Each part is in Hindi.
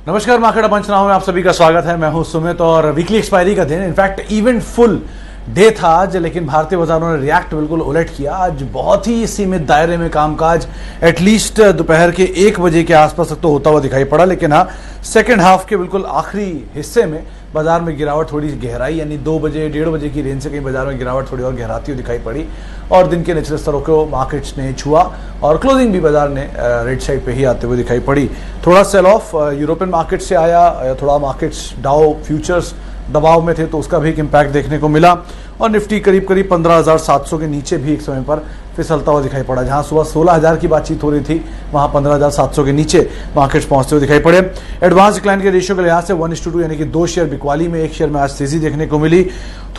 नमस्कार, मार्केट पंचनामा में आप सभी का स्वागत है। मैं हूं सुमित और वीकली एक्सपायरी का दिन, इनफैक्ट इवेंट फुल डे था आज, लेकिन भारतीय बाजारों ने रिएक्ट बिल्कुल उलट किया। आज बहुत ही सीमित दायरे में कामकाज एटलीस्ट दोपहर के 1 बजे के आसपास तक तो होता हुआ दिखाई पड़ा, लेकिन हाँ सेकेंड हाफ के बिल्कुल आखिरी हिस्से में बाजार में गिरावट थोड़ी गहराई, यानी 2 बजे 1:30 बजे की रेंज से कहीं बाजार में गिरावट थोड़ी और गहराती हुई दिखाई पड़ी और दिन के निचले स्तरों को मार्केट्स ने छुआ और क्लोजिंग भी बाजार ने रेड साइड पे ही आते हुए दिखाई पड़ी। थोड़ा सेल ऑफ यूरोपियन मार्केट से आया, थोड़ा मार्केट्स डाउ फ्यूचर्स दबाव में थे तो उसका भी एक इम्पैक्ट देखने को मिला और निफ्टी करीब 15,700 के नीचे भी एक समय पर फिसलता हुआ दिखाई पड़ा। जहां सुबह 16,000 की बातचीत हो रही थी, वहां 15,700 के नीचे मार्केट्स पहुंचते हुए दिखाई पड़े। एडवांस डिक्लाइन के रेशियो के लिहाज से 1:2 यानी कि 2 शेयर बिकवाली में, 1 शेयर में आज तेजी देखने को मिली।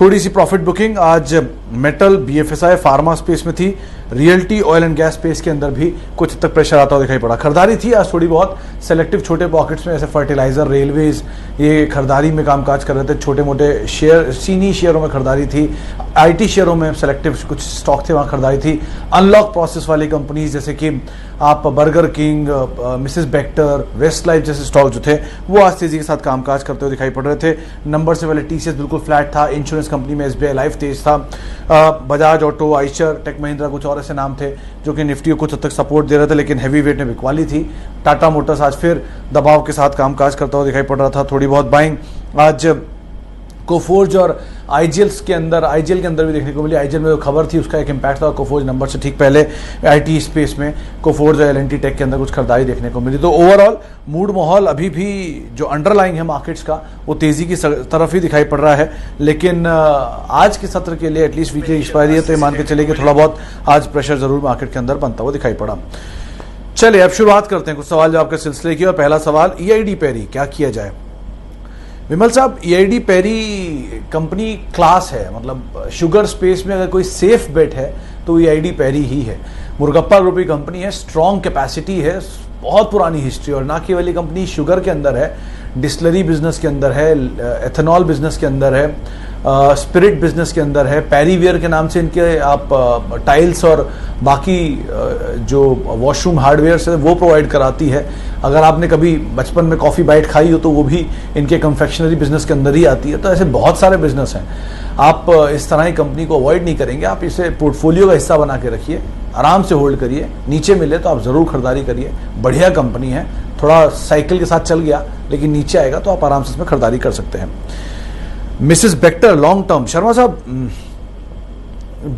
थोड़ी सी प्रॉफिट बुकिंग आज मेटल, बीएफएसआई, फार्मा स्पेस में थी। Realty, oil and gas space के अंदर भी कुछ हद तक प्रेशर आता हुआ दिखाई पड़ा। खरीदारी थी आज थोड़ी बहुत सेलेक्टिव छोटे पॉकेट्स में, जैसे फर्टिलाइजर, रेलवेज, ये खरीदारी में कामकाज कर रहे थे। छोटे मोटे शेयर, चीनी शेयरों में खरीदारी थी। आईटी शेयरों में सेलेक्टिव कुछ स्टॉक थे, वहां खरीदारी थी। अनलॉक प्रोसेस वाली कंपनीज जैसे कि आप Burger King, Mrs Bector, Westlife जैसे स्टॉक जो थे वो आज तेजी के साथ कामकाज करते हुए दिखाई पड़ रहे थे। नंबर से पहले टीसीएस बिल्कुल फ्लैट था। इंश्योरेंस कंपनी में एसबीआई लाइफ तेज था। बजाज ऑटो, आइशर, टेक महिंद्रा, कुछ और ऐसे नाम थे जो कि निफ्टी को कुछ हद तक सपोर्ट दे रहे थे, लेकिन हैवी वेट में बिकवाली थी। टाटा मोटर्स आज फिर दबाव के साथ कामकाज करता हुआ दिखाई पड़ रहा था। थोड़ी बहुत बाइंग आज कोफोर्ज और आईजीएल के अंदर भी देखने को मिली। आईजीएल में जो खबर थी उसका एक इम्पैक्ट था, कोफोर्ज नंबर से ठीक पहले आईटी स्पेस में कोफोर्ज और एलएनटी टेक के अंदर कुछ खरीदारी देखने को मिली। तो ओवरऑल मूड माहौल अभी भी जो अंडरलाइंग है मार्केट्स का वो तेजी की तरफ ही दिखाई पड़ रहा है, लेकिन आज के सत्र के लिए एटलीस्ट वीकली एक्सपायरी है तो ये मान के चले कि थोड़ा बहुत आज प्रेशर जरूर मार्केट के अंदर बनता हुआ दिखाई पड़ा। चलिए अब शुरुआत करते हैं कुछ सवाल जवाब के सिलसिले की। और पहला सवाल, ईआईडी पैरी क्या किया जाए? विमल साहब, ईआईडी पैरी कंपनी क्लास है, मतलब शुगर स्पेस में अगर कोई सेफ बेट है तो ईआईडी पैरी ही है। मुर्गप्पा ग्रुप की कंपनी है, स्ट्रॉन्ग कैपेसिटी है, बहुत पुरानी हिस्ट्री, और ना केवल ये कंपनी शुगर के अंदर है, डिस्टिलरी बिजनेस के अंदर है, एथेनॉल बिजनेस के अंदर है, स्पिरिट बिजनेस के अंदर है। पैरीवेयर के नाम से इनके आप टाइल्स और बाकी जो वॉशरूम हार्डवेयर है वो प्रोवाइड कराती है। अगर आपने कभी बचपन में कॉफ़ी बाइट खाई हो तो वो भी इनके कन्फेक्शनरी बिजनेस के अंदर ही आती है। तो ऐसे बहुत सारे बिजनेस हैं, आप इस तरह की कंपनी को अवॉइड नहीं करेंगे। आप इसे पोर्टफोलियो का हिस्सा बना के रखिए, आराम से होल्ड करिए, नीचे मिले तो आप ज़रूर खरीदारी करिए। बढ़िया कंपनी है, थोड़ा साइकिल के साथ चल गया लेकिन नीचे आएगा तो आप आराम से इसमें खरीदारी कर सकते हैं। Mrs Bector long term, Sharma साहब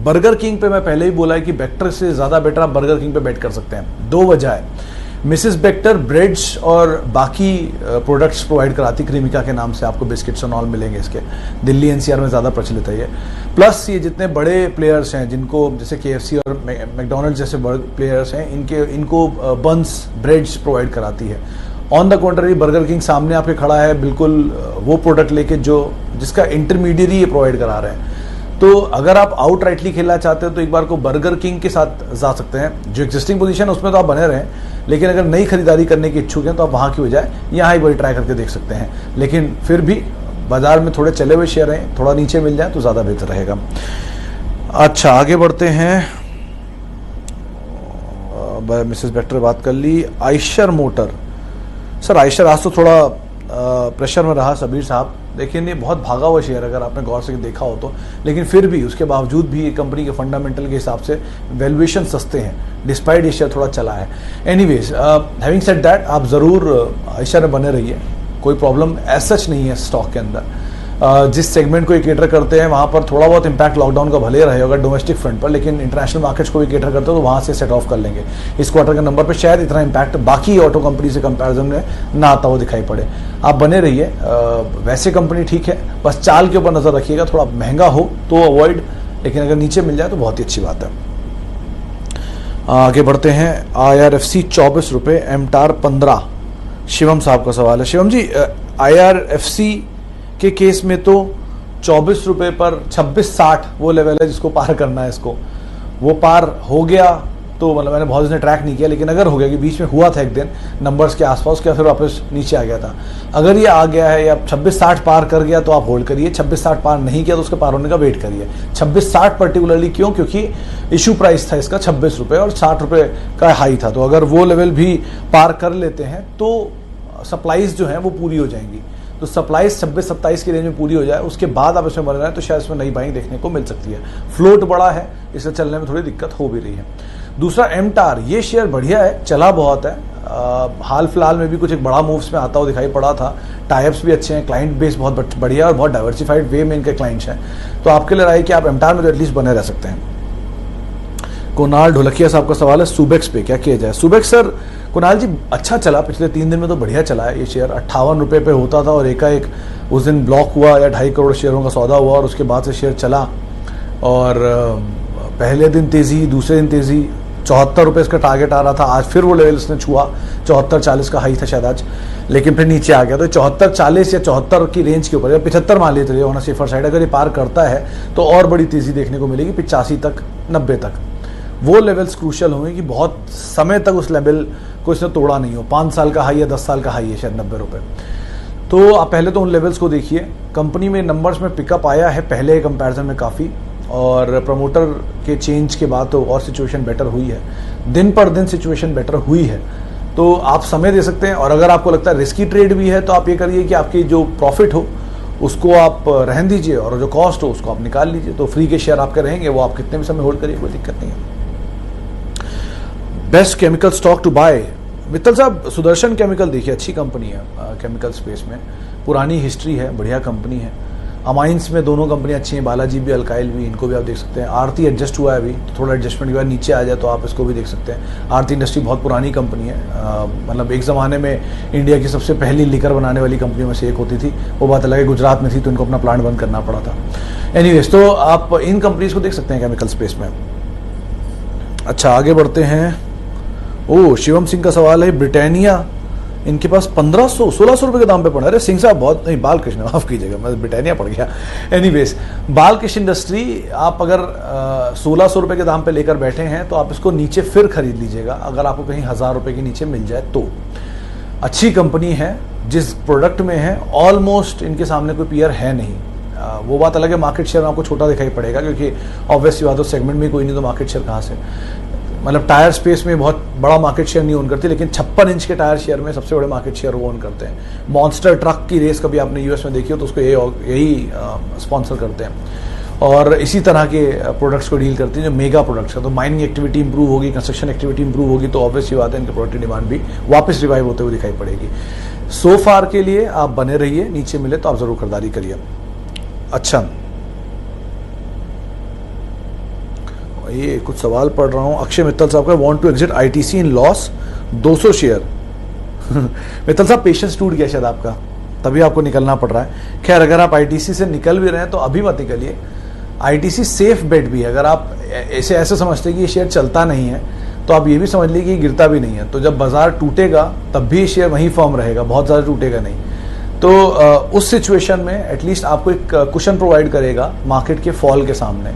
बर्गर किंग पे मैं पहले ही बोला है कि बेक्टर से ज़्यादा बेटर आप बर्गर किंग पे बेट कर सकते हैं। 2 वजह है। मिसेस बेक्टर ब्रेड्स और बाकी प्रोडक्ट्स प्रोवाइड कराती, क्रीमिका के नाम से आपको बिस्किट्स और ऑल मिलेंगे इसके। दिल्ली एनसीआर में ज़्यादा प्रचलित है ये। प्लस ये जितने बड़े प्लेयर्स हैं जिनको जैसे केएफसी और मैकडोनल्ड्स जैसे बड़े प्लेयर्स हैं, इनको बन्स ब्रेड्स प्रोवाइड कराती है। On the contrary burger king सामने आपके खड़ा है बिल्कुल वो प्रोडक्ट लेके जिसका इंटरमीडियरी ये प्रोवाइड करा रहे हैं। तो अगर आप आउट राइटली खेलना चाहते हो तो एक बार को बर्गर किंग के साथ जा सकते हैं। जो एग्जिस्टिंग पोजीशन है उसमें तो आप बने रहें, लेकिन अगर नई खरीदारी करने की इच्छुक हैं तो आप वहाँ की बजाय यहाँ ही बड़ी ट्राई करके देख सकते हैं। लेकिन फिर भी बाजार में थोड़े चले हुए शेयर हैं, थोड़ा नीचे मिल जाए तो ज़्यादा बेहतर रहेगा। अच्छा, आगे बढ़ते हैं। मिसेस बेक्टर बात कर ली। आइशर मोटर, सर आइशर आज तो थोड़ा प्रेशर में रहा सबीर साहब, लेकिन ये बहुत भागा हुआ शेयर अगर आपने गौर से देखा हो तो, लेकिन फिर भी उसके बावजूद भी ये कंपनी के फंडामेंटल के हिसाब से वैल्यूएशन सस्ते हैं, डिस्पाइट ये शेयर थोड़ा चला है। एनीवेज, हैविंग सेड दैट, आप ज़रूर आइशर में बने रहिए, कोई प्रॉब्लम एज सच नहीं है स्टॉक के अंदर। जिस सेगमेंट को ये केटर करते हैं वहाँ पर थोड़ा बहुत इम्पैक्ट लॉकडाउन का भले रहे होगा डोमेस्टिक फ्रंट पर, लेकिन इंटरनेशनल मार्केट्स को भी केटर करते हो तो वहाँ से सेट ऑफ कर लेंगे। इस क्वार्टर के नंबर पर शायद इतना इम्पैक्ट बाकी ऑटो कंपनी से कंपैरिजन में ना आता हुआ दिखाई पड़े। आप बने रहिए, वैसे कंपनी ठीक है, बस चाल के ऊपर नज़र रखिएगा, थोड़ा महंगा हो तो अवॉइड, लेकिन अगर नीचे मिल जाए तो बहुत ही अच्छी बात है। आगे बढ़ते हैं। IRFC 24 रुपये, एमटार 15। शिवम साहब का सवाल है। शिवम जी, IRFC के केस में तो 24 रुपये पर 26.60 वो लेवल है जिसको पार करना है। इसको वो पार हो गया तो मतलब मैंने बहुत इसने ट्रैक नहीं किया, लेकिन अगर हो गया कि बीच में हुआ था एक दिन नंबर्स के आसपास, क्या फिर वापस नीचे आ गया था। अगर ये आ गया है या 26.60 पार कर गया तो आप होल्ड करिए, 26.60 पार नहीं किया तो उसके पार होने का वेट करिए। 26.60 पर्टिकुलरली क्यों? क्योंकि इशू प्राइस था इसका 26 रुपये और 60 रुपये का हाई था, तो अगर वो लेवल भी पार कर लेते हैं तो सप्लाईज जो है वो पूरी हो जाएंगी। तो सप्लाईज 26-27 की रेंज में पूरी हो जाए, उसके बाद आप इसमें बन रहे हैं तो शायद इसमें नई बाइंग देखने को मिल सकती है। फ्लोट बड़ा है, इसे चलने में थोड़ी दिक्कत हो भी रही है। दूसरा एमटार, ये शेयर बढ़िया है, चला बहुत है, हाल फिलहाल में भी कुछ एक बड़ा मूव्स में आता हुआ दिखाई पड़ा था। टाइप्स भी अच्छे हैं, क्लाइंट बेस बहुत बढ़िया और बहुत डाइवर्सिफाइड वे में इनके क्लाइंट्स हैं। तो आपके लिए राय कि आप एमटार में तो एटलीस्ट बने रह सकते हैं। कुणाल ढोलकिया साहब का सवाल है सुबेक्स पे क्या किया जाए। सुबेक्स सर, कुणाल जी अच्छा चला, पिछले 3 दिन में तो बढ़िया चला है ये शेयर। 58 रुपये पे होता था और एकाएक उस दिन ब्लॉक हुआ या 2.5 करोड़ शेयरों का सौदा हुआ और उसके बाद से शेयर चला। और पहले दिन तेजी, दूसरे दिन तेजी, 74 रुपये इसका टारगेट आ रहा था। आज फिर वो लेवल इसने छुआ, 74-40 का हाई था शायद आज, लेकिन फिर नीचे आ गया। तो 74-40 या 74 की रेंज के ऊपर या 75 मान लेते होना सेफर साइड, अगर ये पार करता है तो और बड़ी तेजी देखने को मिलेगी 85 तक, 90 तक। वो लेवल्स क्रूशियल होंगे कि बहुत समय तक उस लेवल को इसने तोड़ा नहीं हो। 5 साल का हाई या 10 साल का हाई है शायद 90 रुपये। तो आप पहले तो उन लेवल्स को देखिए। कंपनी में नंबर्स में पिकअप आया है पहले कंपैरिजन में काफ़ी, और प्रमोटर के चेंज के बाद तो और सिचुएशन बेटर हुई है, दिन पर दिन सिचुएशन बेटर हुई है। तो आप समय दे सकते हैं। और अगर आपको लगता है रिस्की ट्रेड भी है तो आप ये करिए कि आपकी जो प्रॉफिट हो उसको आप रहन दीजिए और जो कॉस्ट हो उसको आप निकाल लीजिए। तो फ्री के शेयर आपके रहेंगे, वो आप कितने भी समय होल्ड करिए, कोई दिक्कत नहीं है। Best chemical stock to buy, Mittal साहब सुदर्शन केमिकल देखिए, अच्छी कंपनी है केमिकल स्पेस में, पुरानी हिस्ट्री है, बढ़िया कंपनी है। अमाइंस में दोनों कंपनियां अच्छी हैं, बालाजी भी, अल्काइल भी, इनको भी आप देख सकते हैं। आरती एडजस्ट हुआ है अभी, तो थोड़ा एडजस्टमेंट के बाद नीचे आ जाए तो आप इसको भी देख सकते हैं। आरती इंडस्ट्री बहुत पुरानी कंपनी है, मतलब एक ज़माने में इंडिया की सबसे पहली लिकर बनाने वाली कंपनियों में से एक होती थी। वो बात अलग है, गुजरात में थी तो इनको अपना प्लांट बंद करना पड़ा था। एनीवेज, तो आप इन कंपनीज को देख सकते हैं केमिकल स्पेस में। अच्छा, आगे बढ़ते हैं। ओ, शिवम सिंह का सवाल है, ब्रिटानिया इनके पास 1500-1600 रुपये के दाम पे पड़ा। अरे सिंह साहब बहुत नहीं, बालकृष्ण माफ कीजिएगा, मैं ब्रिटानिया पड़ गया। एनीवेज, बालकृष्ण इंडस्ट्री आप अगर 1600 रुपये के दाम पे लेकर बैठे हैं तो आप इसको नीचे फिर खरीद लीजिएगा, अगर आपको कहीं 1000 रुपये के नीचे मिल जाए तो। अच्छी कंपनी है, जिस प्रोडक्ट में है ऑलमोस्ट इनके सामने कोई पीयर है नहीं। वो बात अलग है, मार्केट शेयर आपको छोटा दिखाई पड़ेगा क्योंकि ऑब्वियसली बात, सेगमेंट में कोई नहीं तो मार्केट शेयर कहाँ से, मतलब टायर स्पेस में बहुत बड़ा मार्केट शेयर नहीं ओन करती, लेकिन 56 इंच के टायर शेयर में सबसे बड़े मार्केट शेयर वो ओन करते हैं। मॉन्स्टर ट्रक की रेस कभी आपने यूएस में देखी हो तो उसको यही स्पॉन्सर करते हैं। और इसी तरह के प्रोडक्ट्स को डील करती है जो मेगा प्रोडक्ट्स है। तो माइनिंग एक्टिविटी इंप्रूव होगी, कंस्ट्रक्शन एक्टिविटी इंप्रूव होगी तो ऑब्वियसली बात है इनके प्रोडक्ट की डिमांड भी वापस रिवाइव होते हुए दिखाई पड़ेगी। सो फार के लिए आप बने रहिए, नीचे मिले तो आप जरूर खरीदारी करिए। अच्छा, ये कुछ सवाल पढ़ रहा हूँ। अक्षय मित्तल साहब का, want to exit ITC in loss 200 share. Mittal साहब पेशेंस टूट गया शायद आपका, तभी आपको निकलना पड़ रहा है। खैर, अगर आप आईटीसी से निकल भी रहे हैं तो अभी मत निकलिए। आईटीसी सेफ बेट भी है। अगर आप ऐसे समझते हैं कि ये शेयर चलता नहीं है तो आप ये भी समझ लीजिए कि ये गिरता भी नहीं है। तो जब बाजार टूटेगा तब भी ये शेयर वहीं फर्म रहेगा, बहुत ज़्यादा टूटेगा नहीं। तो उस सिचुएशन में एटलीस्ट आपको एक कुशन प्रोवाइड करेगा मार्केट के फॉल के सामने।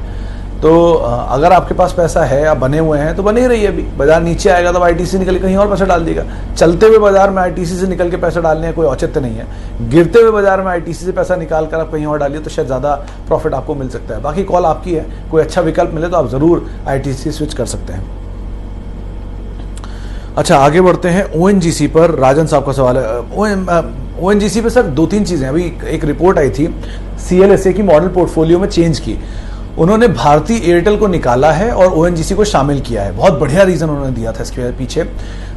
तो अगर आपके पास पैसा है, आप बने हुए हैं तो बने ही रहिए। अभी बाजार नीचे आएगा तब आईटीसी निकल के कहीं और पैसा डाल देगा। चलते हुए बाजार में आईटीसी से निकल के पैसा डालने का कोई औचित्य नहीं है। गिरते हुए बाजार में आईटीसी से पैसा निकाल कर आप कहीं और डालिए तो शायद ज़्यादा प्रॉफिट आपको मिल सकता है। बाकी कॉल आपकी है, कोई अच्छा विकल्प मिले तो आप ज़रूर आईटीसी स्विच कर सकते हैं। अच्छा, आगे बढ़ते हैं। ओएनजीसी पर राजन साहब का सवाल है। ओएनजीसी पे सर 2-3 चीज़ें, अभी एक रिपोर्ट आई थी सीएलएसए की मॉडल पोर्टफोलियो में चेंज की। उन्होंने भारती एयरटेल को निकाला है और ओएनजीसी को शामिल किया है। बहुत बढ़िया रीजन उन्होंने दिया था इसके पीछे।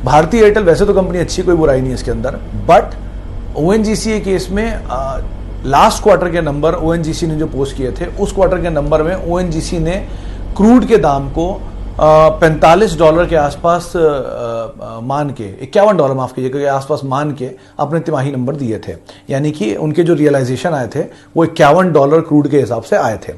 भारती एयरटेल वैसे तो कंपनी अच्छी, कोई बुराई नहीं है इसके अंदर, बट ओएनजीसी के केस में लास्ट क्वार्टर के नंबर ओएनजीसी ने जो पोस्ट किए थे, उस क्वार्टर के नंबर में ओएनजीसी ने क्रूड के दाम को $45 के आसपास मान के, $51 माफ कीजिएगा के आसपास मान के अपने तिमाही नंबर दिए थे। यानी कि उनके जो रियलाइजेशन आए थे वो $51 क्रूड के हिसाब से आए थे।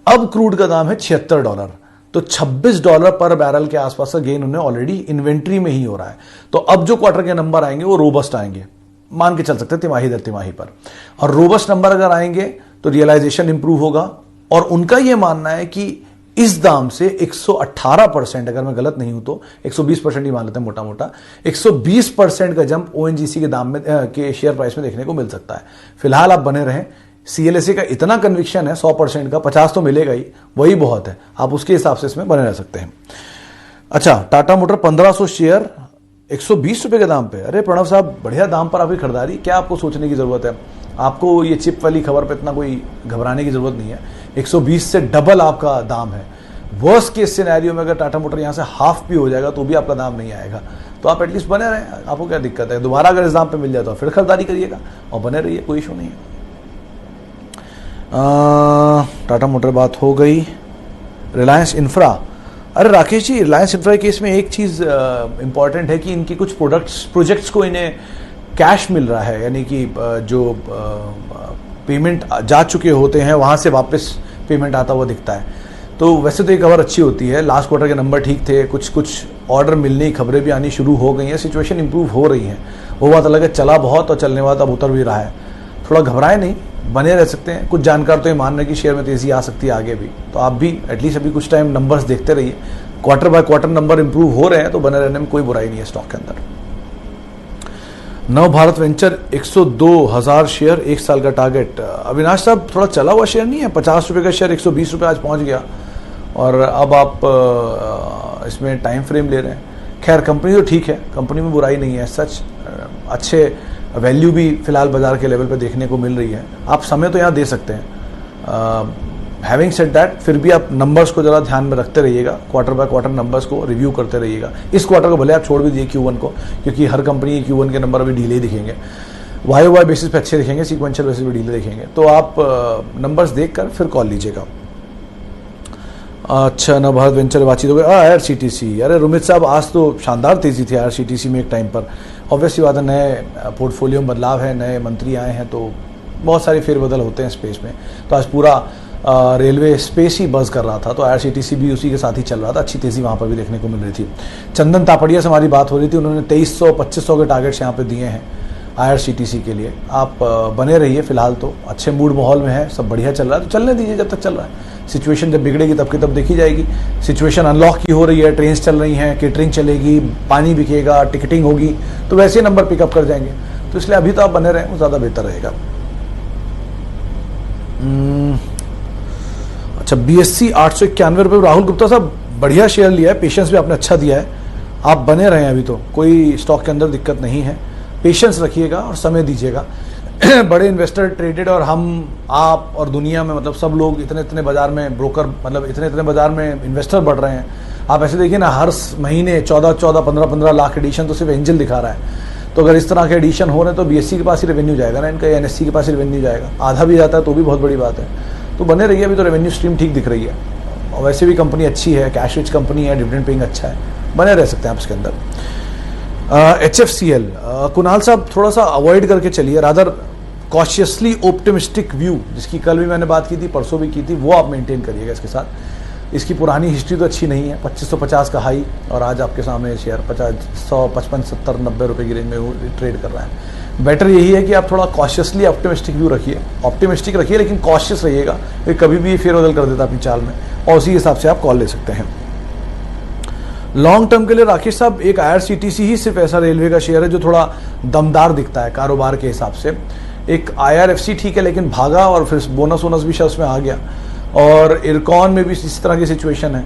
अब क्रूड का दाम है $76, तो $26 पर बैरल के आसपास का गेन उन्हें ऑलरेडी इन्वेंट्री में ही हो रहा है। तो अब जो क्वार्टर के नंबर आएंगे वो रोबस्ट आएंगे, मान के चल सकते हैं तिमाही दर तिमाही पर। और रोबस्ट नंबर अगर आएंगे तो रियलाइजेशन इंप्रूव होगा। और उनका यह मानना है कि इस दाम से 118%, अगर मैं गलत नहीं हूं तो 120% ही मान लेते हैं मोटा मोटा, 120% का जंप ओएनजीसी के दाम में के शेयर प्राइस में देखने को मिल सकता है। फिलहाल आप बने रहें। सीएलएसए का इतना कन्विक्शन है 100% का, 50 तो मिलेगा ही, वही बहुत है। आप उसके हिसाब से इसमें बने रह सकते हैं। अच्छा, टाटा मोटर 1500 शेयर 120 रुपए के दाम पे। अरे प्रणव साहब, बढ़िया दाम पर आपकी खरीदारी, क्या आपको सोचने की ज़रूरत है? आपको ये चिप वाली खबर पे इतना कोई घबराने की ज़रूरत नहीं है। 120 से डबल आपका दाम है। वर्स्ट केस सिनेरियो में अगर टाटा मोटर यहाँ से हाफ भी हो जाएगा तो भी आपका दाम नहीं आएगा। तो आप एटलीस्ट बने रहें, आपको क्या दिक्कत है? दोबारा अगर इस दाम पे मिल जाए तो फिर खरीदारी करिएगा और बने रहिए, कोई इशू नहीं है। टाटा मोटर बात हो गई। रिलायंस इंफ्रा, अरे राकेश जी, रिलायंस इंफ्रा के केस में एक चीज़ इंपॉर्टेंट है कि इनकी कुछ प्रोजेक्ट्स को इन्हें कैश मिल रहा है, यानी कि जो पेमेंट जा चुके होते हैं वहाँ से वापस पेमेंट आता हुआ दिखता है। तो वैसे तो ये खबर अच्छी होती है, लास्ट क्वार्टर के नंबर ठीक थे, कुछ ऑर्डर मिलने की खबरें भी आनी शुरू हो गई हैं, सिचुएशन इंप्रूव हो रही है। वो बात अलग है, चला बहुत और चलने वाला अब उतर भी रहा है। थोड़ा घबराए नहीं, बने रह सकते हैं। कुछ जानकार तो ये मान रहे हैं कि शेयर में तेज़ी आ सकती है आगे भी, तो आप भी एटलीस्ट अभी कुछ टाइम नंबर्स देखते रहिए। Quarter by quarter number improve हो रहे हैं तो बने रहने में कोई बुराई नहीं है स्टॉक के अंदर। नव भारत वेंचर 102,000 शेयर, 1 साल का टारगेट। अविनाश साहब, थोड़ा चला हुआ शेयर नहीं है? 50 रुपये का शेयर 120 रुपये आज पहुंच गया और अब आप इसमें टाइम फ्रेम ले रहे हैं। खैर कंपनी तो ठीक है, कंपनी में बुराई नहीं है, सच अच्छे वैल्यू भी फिलहाल बाजार के लेवल पे देखने को मिल रही है। आप समय तो यहाँ दे सकते हैं। हैविंग सेड दैट, फिर भी आप नंबर्स को ज़रा ध्यान में रखते रहिएगा, क्वार्टर बाय क्वार्टर नंबर्स को रिव्यू करते रहिएगा। इस क्वार्टर को भले आप छोड़ भी दिए Q1 को, क्योंकि हर कंपनी के Q1 के नंबर अभी ढीले दिखेंगे, YOY बेसिस पे अच्छे दिखेंगे, सीक्वेंशियल बेसिस पे ढीले दिखेंगे। तो आप नंबर्स देख कर फिर कॉल लीजिएगा। अच्छा, नव भारत वेंचर बातचीत हो गई। IRCTC, अरे रुमित साहब, आज तो शानदार तेज़ी थी IRCTC में एक टाइम पर। ऑब्वियसली बात है, नए पोर्टफोलियो में बदलाव है, नए मंत्री आए हैं तो बहुत सारे फेरबदल होते हैं स्पेस में। तो आज पूरा रेलवे स्पेस ही बज़ कर रहा था, तो IRCTC भी उसी के साथ ही चल रहा था। अच्छी तेज़ी वहाँ पर भी देखने को मिल रही थी। चंदन तापड़िया से हमारी बात हो रही थी, उन्होंने 2300-2500 के टारगेट्स यहाँ पे दिए हैं IRCTC के लिए। आप बने रहिए, फिलहाल तो अच्छे मूड माहौल में है, सब बढ़िया चल रहा है, तो चलने दीजिए जब तक चल रहा है। सिचुएशन जब बिगड़ेगी तब की तब देखी जाएगी। सिचुएशन अनलॉक की हो रही है, ट्रेन चल रही हैं, केटरिंग चलेगी, पानी बिकेगा, टिकटिंग होगी, तो वैसे नंबर पिकअप कर जाएंगे। तो इसलिए अभी तो आप बने रहें, वो ज़्यादा बेहतर रहेगा। अच्छा, BSC 891 रुपये। राहुल गुप्ता साहब, बढ़िया शेयर लिया है, पेशेंस भी आपने अच्छा दिया है, आप बने रहें। अभी तो कोई स्टॉक के अंदर दिक्कत नहीं है, पेशेंस रखिएगा और समय दीजिएगा। बड़े इन्वेस्टर ट्रेडेड और हम, आप और दुनिया में, मतलब सब लोग इतने बाजार में ब्रोकर, मतलब इतने बाजार में इन्वेस्टर बढ़ रहे हैं। आप ऐसे देखिए ना, हर महीने 14-14, 15-15 लाख एडिशन तो सिर्फ एंजल दिखा रहा है। तो अगर इस तरह के एडिशन हो रहे हैं तो BSC के पास ही रेवेन्यू जाएगा ना इनका, NSE के पास ही रेवेन्यू जाएगा। आधा भी जाता है तो भी बहुत बड़ी बात है। तो बने रहिए, अभी तो रेवेन्यू स्ट्रीम ठीक दिख रही है और वैसे भी कंपनी अच्छी है, कैश रिच कंपनी है, डिविडेंड पेइंग अच्छा है, बने रह सकते हैं आप इसके अंदर। HFCL, कुणाल साहब, थोड़ा सा अवॉइड करके चलिए, रादर कॉशियसली ऑप्टिमिस्टिक व्यू, जिसकी कल भी मैंने बात की थी, परसों भी की थी, वो आप मेंटेन करिएगा इसके साथ। इसकी पुरानी हिस्ट्री तो अच्छी नहीं है, 2550 का हाई और आज आपके सामने शेयर 155, 70, 90 रुपये की रेंज में ट्रेड कर रहा है। बेटर यही है कि आप थोड़ा कॉशियसली ऑप्टिमिस्टिक व्यू रखिए, ऑप्टिमिस्टिक रखिए लेकिन कॉशियस रहिएगा, क्योंकि कभी भी फेरबदल कर देता अपनी चाल में, और उसी हिसाब से आप कॉल ले सकते हैं। लॉन्ग टर्म के लिए राकेश साहब, एक IRCTC ही सिर्फ ऐसा रेलवे का शेयर है जो थोड़ा दमदार दिखता है कारोबार के हिसाब से। एक IRFC ठीक है लेकिन भागा, और फिर बोनस भी शायद उसमें आ गया, और इरकॉन में भी इस तरह की सिचुएशन है।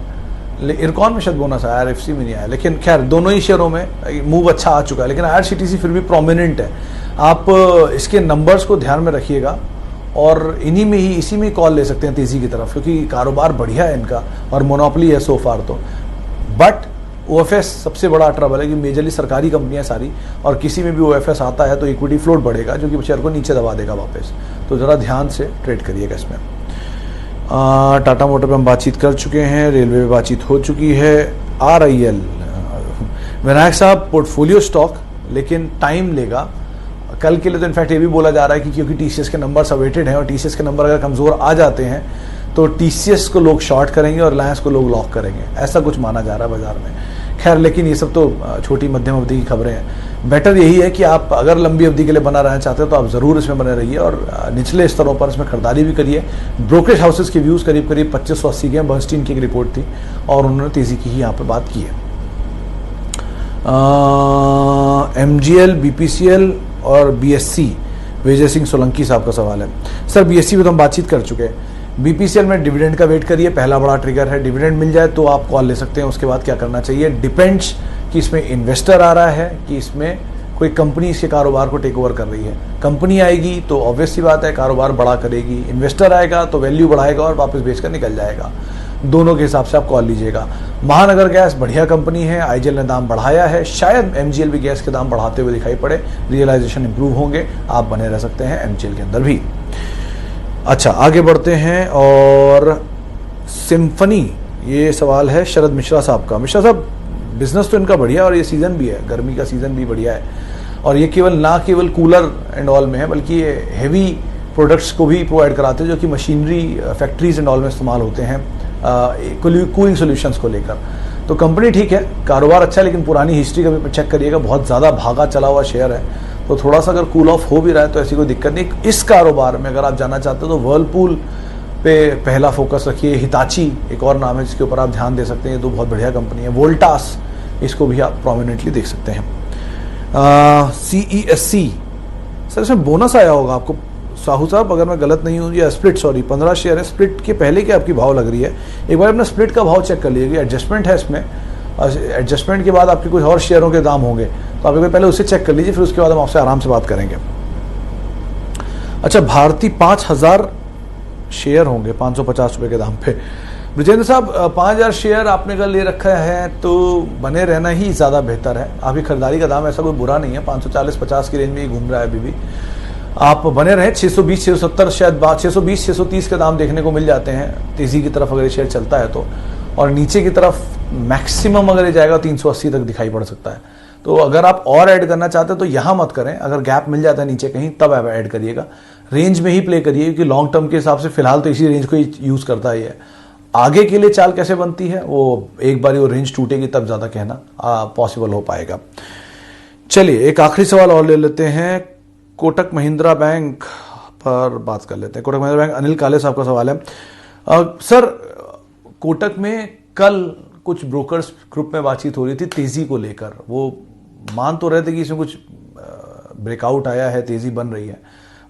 इरकॉन में शायद बोनस आया, IRFC में नहीं आया, लेकिन खैर दोनों ही शेयरों में मूव अच्छा आ चुका है, लेकिन IRCTC फिर भी प्रोमिनेंट है। आप इसके नंबर्स को ध्यान में रखिएगा और इसी में कॉल ले सकते हैं तेज़ी की तरफ, क्योंकि कारोबार बढ़िया है इनका और मोनोपोली है सो फार तो। बट OFS सबसे बड़ा ट्रबल है कि मेजरली सरकारी कंपनियां सारी, और किसी में भी OFS आता है तो इक्विटी फ्लोट बढ़ेगा जो कि शेयर को नीचे दबा देगा वापस। तो ज़रा ध्यान से ट्रेड करिएगा इसमें। टाटा मोटर पे हम बातचीत कर चुके हैं, रेलवे पे बातचीत हो चुकी है। RIL, विनायक साहब, पोर्टफोलियो स्टॉक लेकिन टाइम लेगा। कल के लिए तो इनफैक्ट ये भी बोला जा रहा है कि क्योंकि TCS के नंबर अवेटेड हैं और TCS के नंबर अगर कमज़ोर आ जाते हैं तो TCS को लोग शॉर्ट करेंगे और रिलायंस को लोग लॉक करेंगे, ऐसा कुछ माना जा रहा है बाजार में। खैर, लेकिन ये सब तो छोटी मध्यम अवधि की खबरें हैं। बेटर यही है कि आप अगर लंबी अवधि के लिए बना रहना चाहते हो तो आप ज़रूर इसमें बने रहिए और निचले स्तरों पर इसमें खरीदारी भी करिए। ब्रोकरेज हाउसेस के व्यूज़ करीब 2580 के, बर्नस्टीन की एक रिपोर्ट थी और उन्होंने तेज़ी की ही यहाँ पर बात की है। MGL, BPCL और BSC, विजय सिंह सोलंकी साहब का सवाल है। सर, BSC में तो हम बातचीत कर चुके हैं। BPCL में डिविडेंड का वेट करिए, पहला बड़ा ट्रिगर है, डिविडेंड मिल जाए तो आप कॉल ले सकते हैं। उसके बाद क्या करना चाहिए, डिपेंड्स कि इसमें इन्वेस्टर आ रहा है कि इसमें कोई कंपनी इसके कारोबार को टेक ओवर कर रही है। कंपनी आएगी तो ऑब्वियस सी बात है कारोबार बड़ा करेगी, इन्वेस्टर आएगा तो वैल्यू बढ़ाएगा और वापस बेचकर निकल जाएगा। दोनों के हिसाब से आप कॉल लीजिएगा। महानगर गैस बढ़िया कंपनी है, आईजीएल ने दाम बढ़ाया है, शायद एमजीएल भी गैस के दाम बढ़ाते हुए दिखाई पड़े, रियलाइजेशन इंप्रूव होंगे, आप बने रह सकते हैं एमजीएल के अंदर भी। अच्छा, आगे बढ़ते हैं। और सिम्फनी, ये सवाल है शरद मिश्रा साहब का। मिश्रा साहब, बिजनेस तो इनका बढ़िया और ये सीजन भी है, गर्मी का सीजन भी बढ़िया है, और ये केवल कूलर एंड ऑल में है, बल्कि ये हैवी प्रोडक्ट्स को भी प्रोवाइड कराते हैं जो कि मशीनरी फैक्ट्रीज एंड ऑल में इस्तेमाल होते हैं कूलिंग सॉल्यूशंस को लेकर। तो कंपनी ठीक है, कारोबार अच्छा है, लेकिन पुरानी हिस्ट्री का भी चेक करिएगा, बहुत ज़्यादा भागा चला हुआ शेयर है, तो थोड़ा सा अगर कूल ऑफ हो भी रहा है तो ऐसी कोई दिक्कत नहीं। इस कारोबार में अगर आप जाना चाहते हो तो वर्लपूल पे पहला फोकस रखिए। हिताची एक और नाम है जिसके ऊपर आप ध्यान दे सकते हैं, ये दो बहुत बढ़िया कंपनी है। वोल्टास, इसको भी आप प्रोमिनेंटली देख सकते हैं। CESC, सर इसमें बोनस आया होगा आपको साहू साहब, अगर मैं गलत नहीं हूँ, या स्प्लिट, सॉरी 15 शेयर है, स्प्लिट के पहले की आपकी भाव लग रही है, एक बार अपना स्प्लिट का भाव चेक कर लीजिए। एडजस्टमेंट है इसमें, एडजस्टमेंट के बाद आपके कुछ और शेयरों के दाम होंगे, तो आप एक बार पहले उसे चेक कर लीजिए, फिर उसके बाद हम आपसे आराम से बात करेंगे। अच्छा, भारती 5000 शेयर होंगे 550 रुपये के दाम पे। ब्रिजेंद्र साहब, 5000 शेयर आपने अगर ले रखा है तो बने रहना ही ज़्यादा बेहतर है। आपकी खरीदारी का दाम ऐसा कोई बुरा नहीं है, 540-50 की रेंज में ही घूम रहा है अभी भी, आप बने रहे। 620-670 शायद 620-630 के दाम देखने को मिल जाते हैं तेज़ी की तरफ अगर ये शेयर चलता है तो, और नीचे की तरफ मैक्सिमम अगर ये जाएगा 380 तक दिखाई पड़ सकता है। तो अगर आप और ऐड करना चाहते हैं तो यहाँ मत करें, अगर गैप मिल जाता है नीचे कहीं तब आप ऐड करिएगा, रेंज में ही प्ले करिए, क्योंकि लॉन्ग टर्म के हिसाब से फिलहाल तो इसी रेंज को ही यूज़ करता ही है। आगे के लिए चाल कैसे बनती है वो एक बार वो रेंज टूटेगी तब ज़्यादा कहना पॉसिबल हो पाएगा। चलिए एक आखिरी सवाल और ले लेते हैं, कोटक महिंद्रा बैंक पर बात कर लेते हैं। कोटक महिंद्रा बैंक, अनिल काले साहब का सवाल है। सर, कोटक में कल कुछ ब्रोकर्स ग्रुप में बातचीत हो रही थी तेजी को लेकर, वो मान तो रहे थे कि इसमें कुछ ब्रेकआउट आया है, तेजी बन रही है,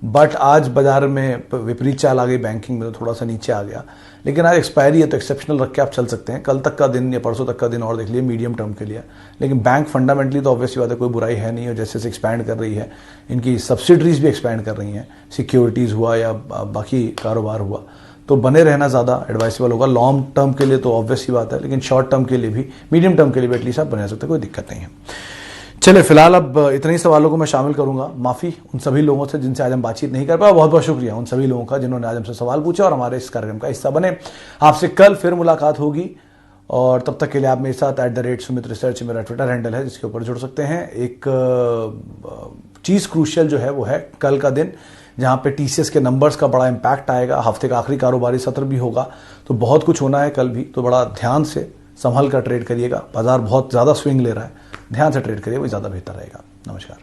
बट आज बाजार में विपरीत चाल आ गई, बैंकिंग में तो थोड़ा सा नीचे आ गया। लेकिन आज एक्सपायरी है तो एक्सेप्शनल रख के आप चल सकते हैं, कल तक का दिन या परसों तक का दिन और देख लिए मीडियम टर्म के लिए। लेकिन बैंक फंडामेंटली तो ऑब्वियसली बात है, कोई बुराई है नहीं, और जैसे जैसे एक्सपैंड कर रही है, इनकी सब्सिडरीज भी एक्सपैंड कर रही हैं, सिक्योरिटीज़ हुआ या बाकी कारोबार हुआ, तो बने रहना ज़्यादा एडवाइसेबल होगा। लॉन्ग टर्म के लिए तो ऑब्वियस ही बात है, लेकिन शॉर्ट टर्म के लिए भी, मीडियम टर्म के लिए भी एटलीस्ट आप बने सकते हैं, कोई दिक्कत नहीं है। चलिए फिलहाल अब इतने ही सवालों को मैं शामिल करूंगा। माफ़ी उन सभी लोगों से जिनसे आज हम बातचीत नहीं कर पाए, बहुत बहुत शुक्रिया उन सभी लोगों का जिन्होंने आज हमसे सवाल पूछा और हमारे इस कार्यक्रम का हिस्सा बने। आपसे कल फिर मुलाकात होगी, और तब तक के लिए आप मेरे साथ @सुमित रिसर्च मेरा ट्विटर हैंडल है जिसके ऊपर जुड़ सकते हैं। एक चीज़ क्रूशियल जो है वो है कल का दिन, जहाँ पे टीसीएस के नंबर्स का बड़ा इंपैक्ट आएगा, हफ्ते का आखिरी कारोबारी सत्र भी होगा, तो बहुत कुछ होना है कल भी, तो बड़ा ध्यान से संभल कर ट्रेड करिएगा। बाजार बहुत ज़्यादा स्विंग ले रहा है, ध्यान से ट्रेड करिए, वो ज़्यादा बेहतर रहेगा। नमस्कार।